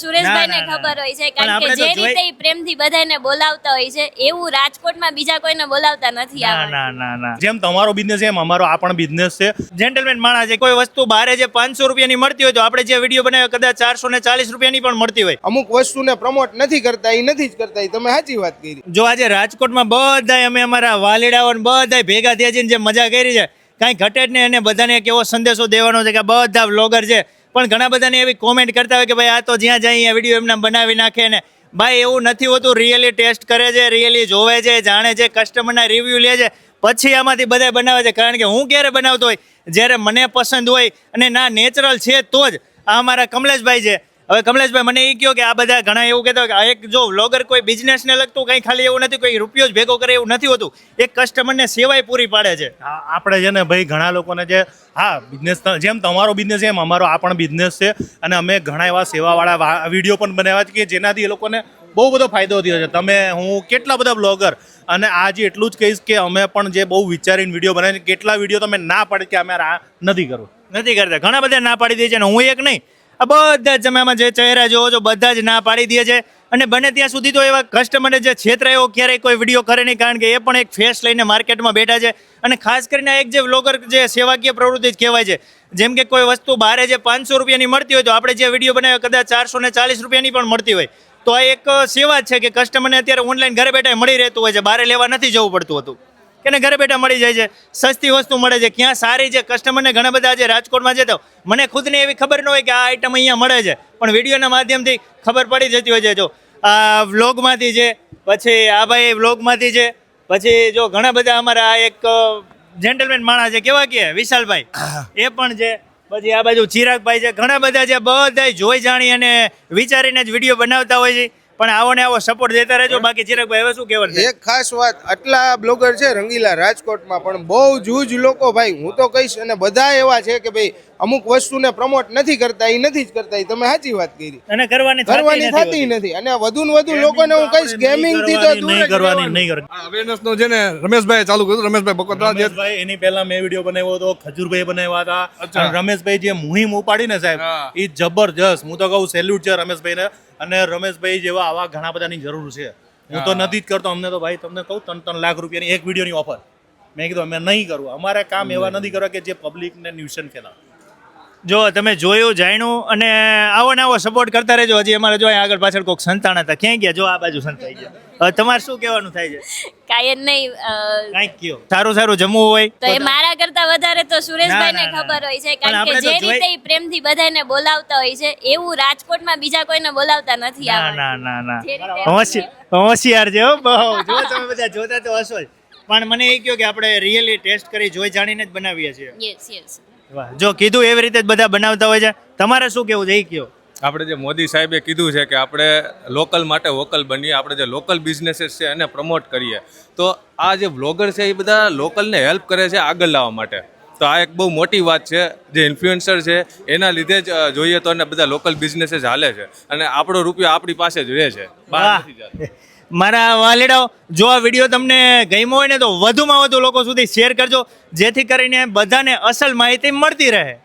સુરેશભાઈને ખબર હોય છે, કારણ કે જે રીતે ઈ પ્રેમથી બધાને બોલાવતા હોય છે એવું રાજકોટમાં બીજા કોઈને બોલાવતા નથી આવડતું. ના જેમ તમારો બિઝનેસ છે એમ અમારો આ પણ બિઝનેસ છે. જેન્ટલમેન માણસ છે. કોઈ વસ્તુ બારે જે 500 રૂપિયાની મળતી હોય તો આપણે જે વિડીયો બનાવ્યો કદાચ 440 રૂપિયાની પણ મળતી હોય. અમુક વસ્તુને પ્રમોટ નથી કરતા, એ નથી જ કરતા, એ તમે સાચી વાત કરી. જો આજે રાજકોટમાં બધાય અમે અમારા વાલીડાઓ બધાય ભેગા થયા છે, જે મજા કરી છે કાંઈ ઘટે જ નહીં. અને બધાને એક એવો સંદેશો દેવાનો છે કે બધા વ્લોગર છે પણ ઘણા બધાને એવી કોમેન્ટ કરતા હોય કે ભાઈ આ તો જ્યાં જાય અહીંયા વિડીયો એમને બનાવી નાખે ને. ભાઈ એવું નથી હોતું. રિયલી ટેસ્ટ કરે છે, રિયલી જોવે છે, જાણે છે, કસ્ટમરના રિવ્યૂ લે છે, પછી આમાંથી બધા બનાવે છે. કારણ કે હું ક્યારે બનાવતો હોય જ્યારે મને પસંદ હોય અને ના નેચરલ છે તો જ. આ અમારા કમલેશભાઈ છે. હવે કમલેશભાઈ મને એ કહો કે આ બધા ઘણા એવું કહેતા હોય કે આ એક જો વ્લોગર કોઈ બિઝનેસને લગતું કંઈ ખાલી એવું નથી, કોઈ રૂપિયો જ ભેગો કરે એવું નથી હોતું. એક કસ્ટમરને સેવાય પૂરી પાડે છે. આપણે છે ને ભાઈ ઘણા લોકોને જે બિઝનેસ જેમ તમારો બિઝનેસ છે એમ અમારો આ પણ બિઝનેસ છે. અને અમે ઘણા એવા સેવાવાળા વિડીયો પણ બનાવ્યા છે કે જેનાથી એ લોકોને બહુ બધો ફાયદો થયો છે. તમે હું કેટલા બધા બ્લોગર અને આજે એટલું જ કહીશ કે અમે પણ જે બહુ વિચારીને વિડીયો બનાવીને કેટલા વિડીયો તમે ના પાડી કે અમે આ નથી કરતા. ઘણા બધા ના પાડી દે છે અને હું એક નહીં, આ બધા જ તમે આમાં જે ચહેરા જોવો છો બધા જ ના પાડી દે છે. અને બને ત્યાં સુધી તો એવા કસ્ટમરને જે છેતરાય એવો ક્યારેય કોઈ વિડીયો કરે નહીં, કારણ કે એ પણ એક ફેસ લઈને માર્કેટમાં બેઠા છે. અને ખાસ કરીને એક જે વ્લોગર જે સેવાકીય પ્રવૃત્તિ જ કહેવાય છે. જેમ કે કોઈ વસ્તુ બારે જે 500 રૂપિયાની મળતી હોય તો આપણે જે વિડીયો બનાવ્યો કદાચ 440 રૂપિયાની પણ મળતી હોય તો આ એક સેવા જ છે કે કસ્ટમરને અત્યારે ઓનલાઈન ઘરે બેઠા મળી રહેતું હોય છે. બહાર લેવા નથી જવું પડતું હતું કે ને ઘરે બેઠા મળી જાય છે. સસ્તી વસ્તુ મળે છે. ક્યાં સારી છે કસ્ટમરને ઘણા બધા આજે રાજકોટમાં જતો મને ખુદને એવી ખબર ન હોય કે આ આઈટમ અહીંયા મળે છે, પણ વિડીયોના માધ્યમથી ખબર પડી જતી હોય છે. જો આ વ્લોગમાંથી છે, પછી આ ભાઈ વ્લોગમાંથી છે, પછી જો ઘણા બધા અમારા એક જેન્ટલમેન માણસ છે કેવા કે વિશાલભાઈ એ પણ છે, પછી આ બાજુ ચિરાગભાઈ છે. ઘણા બધા છે, બધા જોઈ જાણી અને વિચારીને જ વિડીયો બનાવતા હોય છે. પણ આવો ને આવો સપોર્ટ દેતા રહેજો. બાકી ચિરાગભાઈ હવે શું કહેવાનું? એક ખાસ વાત, આટલા બ્લોગર છે રંગીલા રાજકોટમાં પણ બહુ જૂજ લોકો ભાઈ હું તો કહીશ, અને બધા એવા છે કે ભાઈ અમુક વસ્તુને પ્રમોટ નથી કરતા, એ નથી જ કરતા, એ તમે સાચી વાત કરી. અને કરવાની થતી નથી. અને વધુ ને વધુ લોકોને હું કહીશ ગેમિંગ થી તો દૂર જ કરવાની રહેવાનું. નહીં કરવાની. અવેરનેસ નો છે ને રમેશભાઈ ચાલુ કર્યું. રમેશભાઈ બકોત્રા જે રમેશભાઈ એની પહેલા મેં વિડીયો બનાવ્યો હતો, ખજૂરભાઈ બનાવ્યા હતા. અને રમેશભાઈ જે મુહિમ ઉપાડી ને સાહેબ એ જબરજસ્ત. હું તો કહું સેલ્યુટ છે રમેશભાઈને. અને રમેશભાઈ જેવા આવા ઘણા બધાની જરૂર છે. હું તો નથી જ કરતો. અમને તો ભાઈ તમને કહું 3-3 લાખ રૂપિયાની એક વિડીયોની ઓફર. મેં કીધું અમે નહીં કરવું. અમારે કામ એવા નથી કરવા કે જે પબ્લિકને ન્યુસન ફેલાવે. જો તમે જોયું જાણ્યું અને આવો ને આવો સપોર્ટ કરતા રહેજો. હજી અમારે જો આગળ પાછળ કોઈક સંતાન હતા, ક્યાંય ગયા? જો આ બાજુ સંતાઈ ગયા. હવે તમારે શું કહેવાનું થાય છે? કાંઈ જ નહીં. કાંઈક કયો. સારું જમવું હોય તો એ મારા કરતા વધારે તો સુરેશભાઈને ખબર હોય છે, કારણ કે જે રીતે ઈ પ્રેમથી બધાને બોલાવતા હોય છે એવું રાજકોટમાં બીજા કોઈને બોલાવતા નથી આવડતું. ના હોશિયાર છે હો બહુ. જો તમે બધા જોતા તો હશો જ. પણ મને એ કહ્યું કે આપણે રિયલી ટેસ્ટ કરી જોઈ જાણીને જ બનાવીએ છીએ. યસ. વાહ, જો કીધું એવી રીતે જ બધા બનાવતા હોય છે. તમારે શું કેવું છે એ કહો. આપણે જે મોદી સાહેબે કીધું છે કે આપણે લોકલ માટે વોકલ બનીએ, આપણે જે લોકલ બિઝનેસીસ છે એને પ્રમોટ કરીએ. તો આ જે વ્લોગર છે એ બધા લોકલને હેલ્પ કરે છે આગળ લાવવા માટે. તો આ એક બહુ મોટી વાત છે. જે ઇન્ફ્લુએન્સર છે એના લીધે જ જોઈએ તો બધા લોકલ બિઝનેસીસ હાલે છે અને આપણો રૂપિયો આપણી પાસે જ રહે છે, બહાર નથી જતો. મારા વાલીડાઓ, જો આ વિડીયો તમને ગમ્યો હોય ને તો વધુમાં વધુ લોકો સુધી શેર કરજો, જેથી કરીને બધાને અસલ માહિતી મળતી રહે.